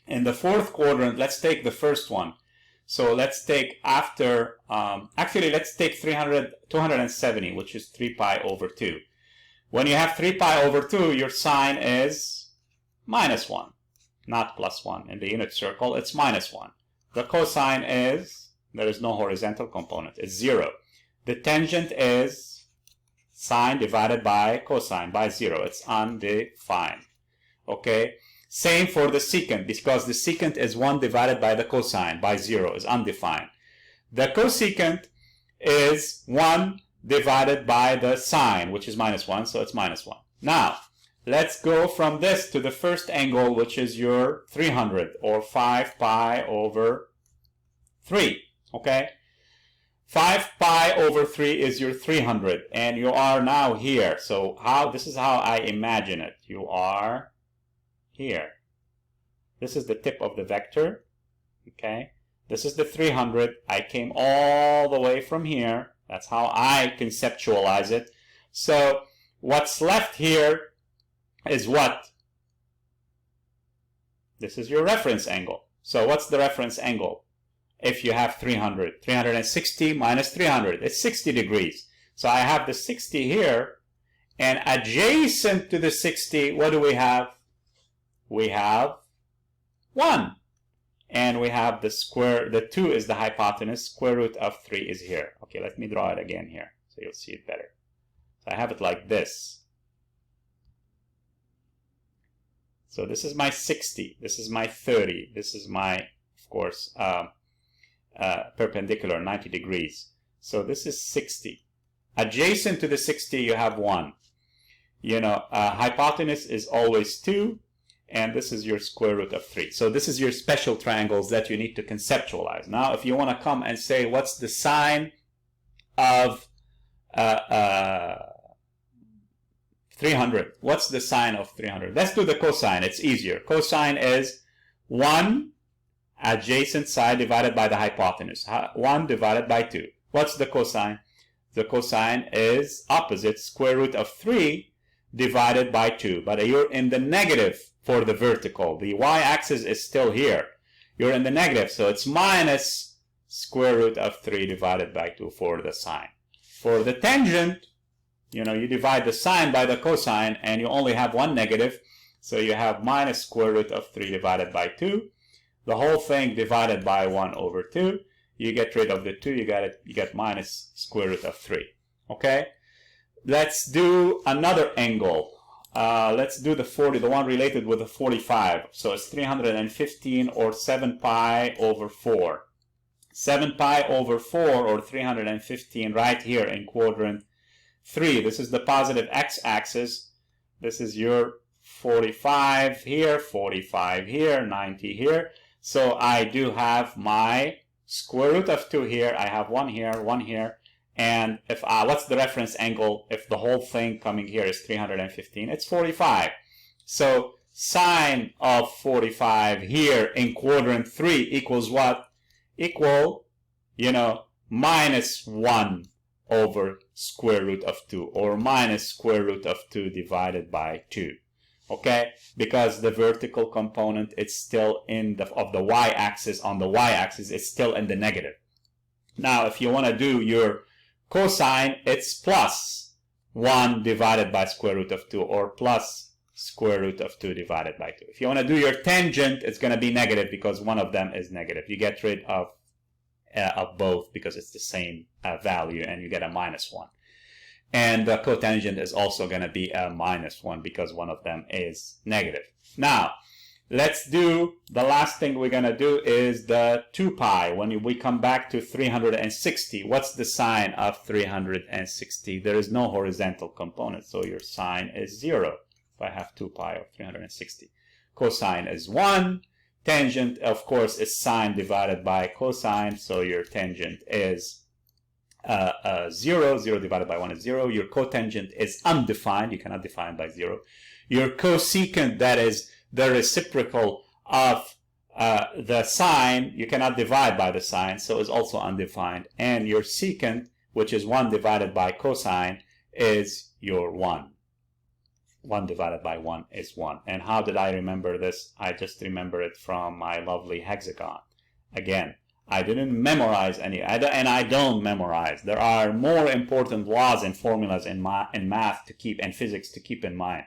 In the fourth quadrant, let's take the first one. So let's take after, actually let's take 270, which is 3 pi over 2. When you have 3 pi over 2, your sine is minus 1, not plus 1. In the unit circle, it's minus 1. The cosine is, there is no horizontal component, it's 0. The tangent is sine divided by cosine, by 0. It's undefined. Okay?
Same for the secant, because the secant is 1 divided by the cosine, by 0, is undefined. The cosecant is 1 divided by the sine, which is minus 1, so it's minus 1. Now, let's go from this to the first angle, which is your 300, or 5 pi over 3, okay? 5 pi over 3 is your 300, and you are now here. So this is how I imagine it. You are here. This is the tip of the vector, okay? This is the 300. I came all the way from here. That's how I conceptualize it. So what's left here is what? This is your reference angle. So what's the reference angle? If you have 300, 360 minus 300, it's 60 degrees. So I have the 60 here, and adjacent to the 60, what do we have? We have 1. And we have the square, the 2 is the hypotenuse, square root of 3 is here. Okay, let me draw it again here, so you'll see it better. So I have it like this. So this is my 60, this is my 30, this is my, of course, perpendicular, 90 degrees. So this is 60. Adjacent to the 60, you have 1. You know, hypotenuse is always 2, and this is your square root of 3. So this is your special triangles that you need to conceptualize. Now, if you want to come and say, what's the sine of 300? What's the sine of 300? Let's do the cosine. It's easier. Cosine is 1 adjacent side divided by the hypotenuse. 1 divided by 2. What's the cosine? The cosine is opposite, square root of 3 divided by 2. But you're in the negative for the vertical. The y-axis is still here. You're in the negative, so it's minus square root of 3 divided by 2 for the sine. For the tangent, you know, you divide the sine by the cosine, and you only have one negative, so you have minus square root of 3 divided by 2. The whole thing divided by 1 over 2. You get rid of the 2, you get minus square root of 3. Okay? Let's do another angle. Let's do the 40, the one related with the 45. So it's 315, or 7 pi over 4. 7 pi over 4, or 315, right here in quadrant 3. This is the positive x-axis. This is your 45 here, 45 here, 90 here. So I do have my square root of 2 here. I have 1 here, 1 here. And if what's the reference angle if the whole thing coming here is 315? It's 45. So sine of 45 here in quadrant 3 equals what? Equal, you know, minus 1 over square root of 2, or minus square root of 2 divided by 2. Okay, because the vertical component is still in of the y-axis, on the y-axis it's still in the negative. Now if you want to do your cosine, it's plus 1 divided by square root of 2, or plus square root of 2 divided by 2. If you want to do your tangent, it's going to be negative because one of them is negative. You get rid of both because it's the same value, and you get a minus 1. And the cotangent is also going to be a minus 1 because one of them is negative. Now, let's do the last thing we're going to do is the 2 pi. When we come back to 360, what's the sine of 360? There is no horizontal component, so your sine is 0 if I have 2 pi of 360. Cosine is 1. Tangent, of course, is sine divided by cosine, so your tangent is 0. 0 divided by 1 is 0. Your cotangent is undefined. You cannot define by 0. Your cosecant, that is the reciprocal of the sine, you cannot divide by the sine, so is also undefined. And your secant, which is 1 divided by cosine, is your 1. 1 divided by 1 is 1. And how did I remember this? I just remember it from my lovely hexagon. Again, I didn't memorize any, and I don't memorize. There are more important laws and formulas in math to keep, and physics to keep in mind.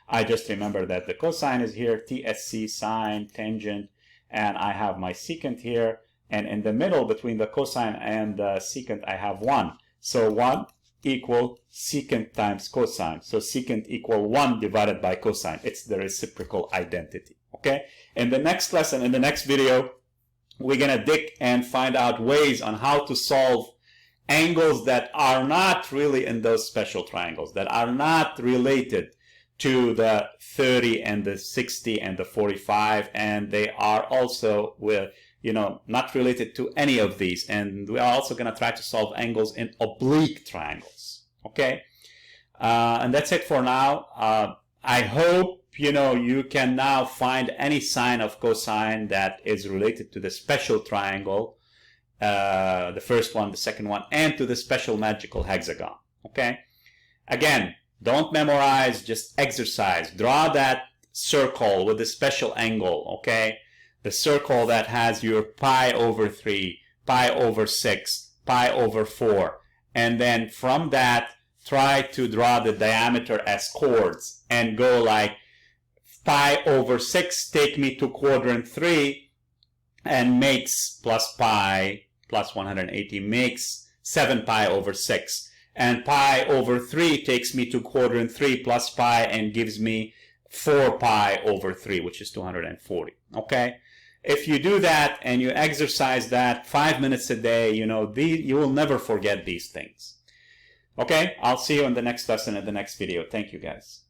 I just remember that the cosine is here, TSC, sine, tangent, and I have my secant here, and in the middle between the cosine and the secant I have 1. So 1 equal secant times cosine. So secant equal 1 divided by cosine. It's the reciprocal identity. Okay? In the next lesson, in the next video, we're going to dig and find out ways on how to solve angles that are not really in those special triangles, that are not related to the 30 and the 60 and the 45, and they are also not related to any of these. And we are also going to try to solve angles in oblique triangles. Okay, and that's it for now. I hope you can now find any sign of cosine that is related to the special triangle, the first one, the second one, and to the special magical hexagon. Okay, again, don't memorize, just exercise. Draw that circle with the special angle, okay? The circle that has your pi over 3, pi over 6, pi over 4. And then from that, try to draw the diameter as chords and go like pi over 6 take me to quadrant 3 and makes plus pi plus 180 makes 7 pi over 6. And pi over 3 takes me to quadrant 3 plus pi and gives me 4 pi over 3, which is 240. Okay? If you do that and you exercise that 5 minutes a day, you will never forget these things. Okay? I'll see you in the next lesson, in the next video. Thank you, guys.